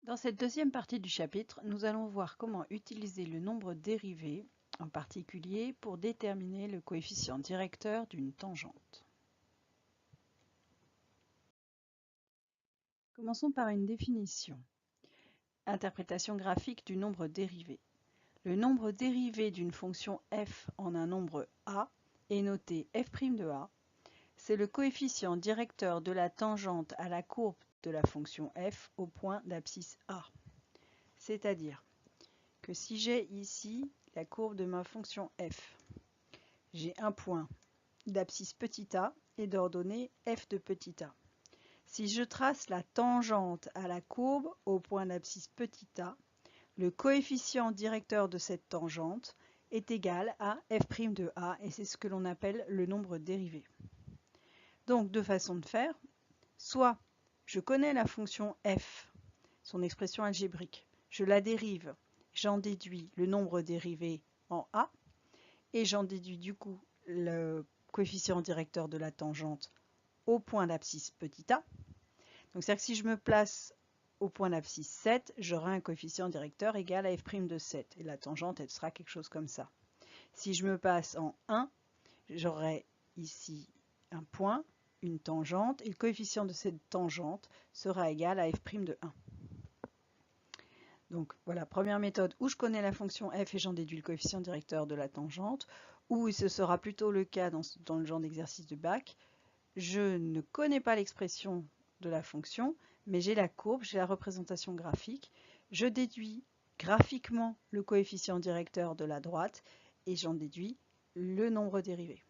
Dans cette deuxième partie du chapitre, nous allons voir comment utiliser le nombre dérivé, en particulier pour déterminer le coefficient directeur d'une tangente. Commençons par une définition. Interprétation graphique du nombre dérivé. Le nombre dérivé d'une fonction f en un nombre a est noté f' de a. C'est le coefficient directeur de la tangente à la courbe de la fonction f au point d'abscisse a. C'est-à-dire que si j'ai ici la courbe de ma fonction f, j'ai un point d'abscisse petit a et d'ordonnée f de petit a. Si je trace la tangente à la courbe au point d'abscisse petit a, le coefficient directeur de cette tangente est égal à f' de a et c'est ce que l'on appelle le nombre dérivé. Donc deux façons de faire, soit je connais la fonction f, son expression algébrique, je la dérive, j'en déduis le nombre dérivé en a et j'en déduis du coup le coefficient directeur de la tangente au point d'abscisse petit a. Donc c'est-à-dire que si je me place au point d'abscisse 7, j'aurai un coefficient directeur égal à f' de 7 et la tangente elle sera quelque chose comme ça. Si je me passe en 1, j'aurai ici un point, une tangente et le coefficient de cette tangente sera égal à f' de 1. Donc voilà, première méthode où je connais la fonction f et j'en déduis le coefficient directeur de la tangente, ou ce sera plutôt le cas dans le genre d'exercice de bac. Je ne connais pas l'expression de la fonction, mais j'ai la courbe, j'ai la représentation graphique. Je déduis graphiquement le coefficient directeur de la droite et j'en déduis le nombre dérivé.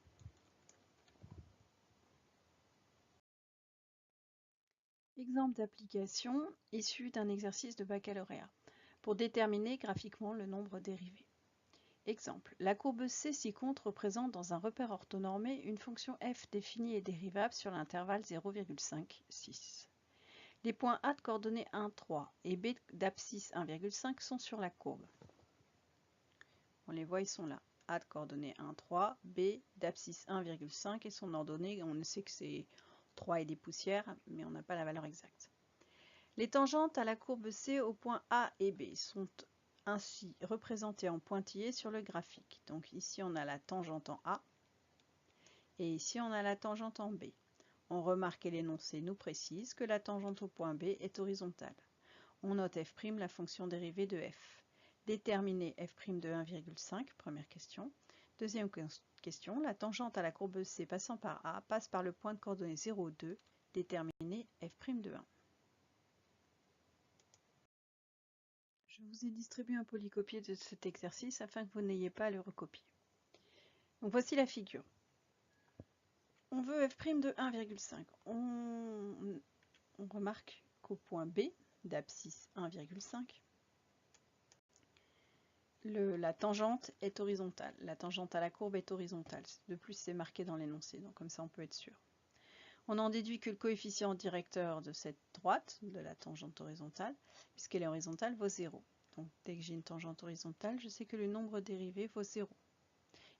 Exemple d'application issu d'un exercice de baccalauréat pour déterminer graphiquement le nombre dérivé. Exemple, la courbe C ci-contre représente dans un repère orthonormé une fonction f définie et dérivable sur l'intervalle 0,5, 6. Les points A de coordonnées 1, 3 et B d'abscisse 1,5 sont sur la courbe. On les voit, ils sont là. A de coordonnées 1, 3, B d'abscisse 1,5 et son ordonnée, on sait que c'est 3 et des poussières, mais on n'a pas la valeur exacte. Les tangentes à la courbe C aux points A et B sont ainsi représentées en pointillés sur le graphique. Donc ici on a la tangente en A et ici on a la tangente en B. On remarque que l'énoncé nous précise que la tangente au point B est horizontale. On note f', la fonction dérivée de f. Déterminer f' de 1,5, première question. Deuxième question, la tangente à la courbe C passant par A passe par le point de coordonnées 0, 2. Déterminer f' de 1. Je vous ai distribué un polycopier de cet exercice afin que vous n'ayez pas à le recopier. Donc voici la figure. On veut f' de 1,5. On remarque qu'au point B, d'abscisse 1,5, la tangente est horizontale. La tangente à la courbe est horizontale. De plus, c'est marqué dans l'énoncé, donc comme ça on peut être sûr. On en déduit que le coefficient directeur de cette droite, de la tangente horizontale, puisqu'elle est horizontale, vaut 0. Donc dès que j'ai une tangente horizontale, je sais que le nombre dérivé vaut 0.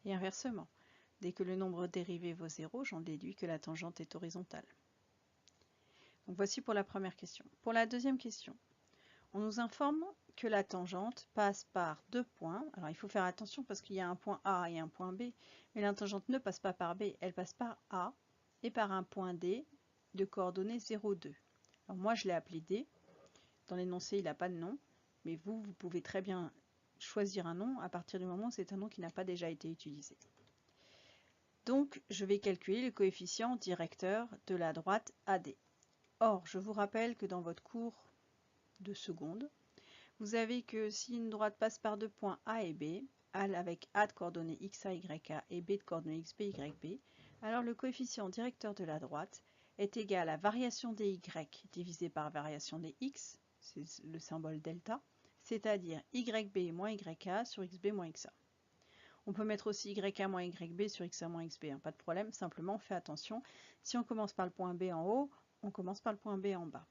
Et inversement, dès que le nombre dérivé vaut 0, j'en déduis que la tangente est horizontale. Donc voici pour la première question. Pour la deuxième question, on nous informe que la tangente passe par deux points. Alors il faut faire attention parce qu'il y a un point A et un point B, mais la tangente ne passe pas par B, elle passe par A et par un point D de coordonnées 0, 2. Alors moi je l'ai appelé D. Dans l'énoncé il n'a pas de nom, mais vous pouvez très bien choisir un nom à partir du moment où c'est un nom qui n'a pas déjà été utilisé. Donc je vais calculer le coefficient directeur de la droite AD. Or, je vous rappelle que dans votre cours de seconde, vous avez que si une droite passe par deux points A et B, avec A de coordonnées XA, YA et B de coordonnées XB, YB, alors le coefficient directeur de la droite est égal à variation des Y divisé par variation des X, c'est le symbole delta, c'est-à-dire YB moins YA sur XB moins XA. On peut mettre aussi YA moins YB sur XA moins XB, hein, pas de problème, simplement on fait attention. Si on commence par le point B en haut, on commence par le point B en bas.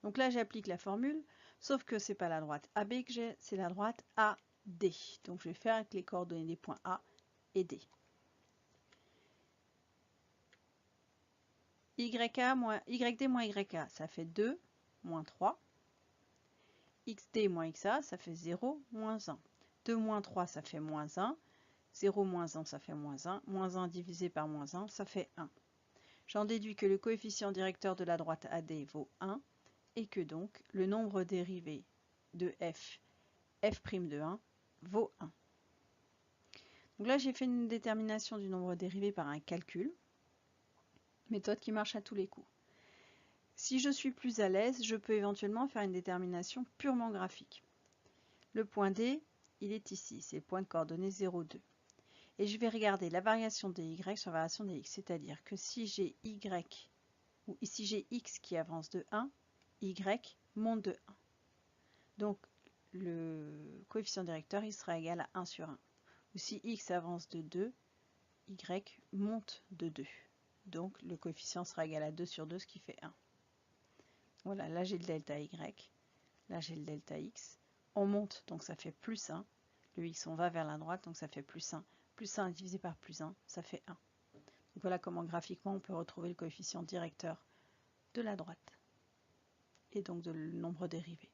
Donc là j'applique la formule, sauf que ce n'est pas la droite AB que j'ai, c'est la droite AD. Donc je vais faire avec les coordonnées des points A et D. YD moins YA, ça fait 2 moins 3. xd moins xa, ça fait 0, moins 1. 2 moins 3, ça fait moins 1. 0 moins 1, ça fait moins 1. Moins 1 divisé par moins 1, ça fait 1. J'en déduis que le coefficient directeur de la droite AD vaut 1 et que donc le nombre dérivé de f de 1, vaut 1. Donc là, j'ai fait une détermination du nombre dérivé par un calcul, méthode qui marche à tous les coups. Si je suis plus à l'aise, je peux éventuellement faire une détermination purement graphique. Le point D, il est ici, c'est le point de coordonnées 0, 2. Et je vais regarder la variation des y sur la variation des x, c'est-à-dire que si j'ai y, ou si j'ai x qui avance de 1, y monte de 1. Donc, le coefficient directeur, il sera égal à 1 sur 1. Ou si x avance de 2, y monte de 2. Donc, le coefficient sera égal à 2 sur 2, ce qui fait 1. Voilà, là j'ai le delta y, là j'ai le delta x. On monte, donc ça fait plus 1. Le x, on va vers la droite, donc ça fait plus 1. Plus 1 divisé par plus 1, ça fait 1. Donc voilà comment graphiquement on peut retrouver le coefficient directeur de la droite et donc de le nombre dérivé.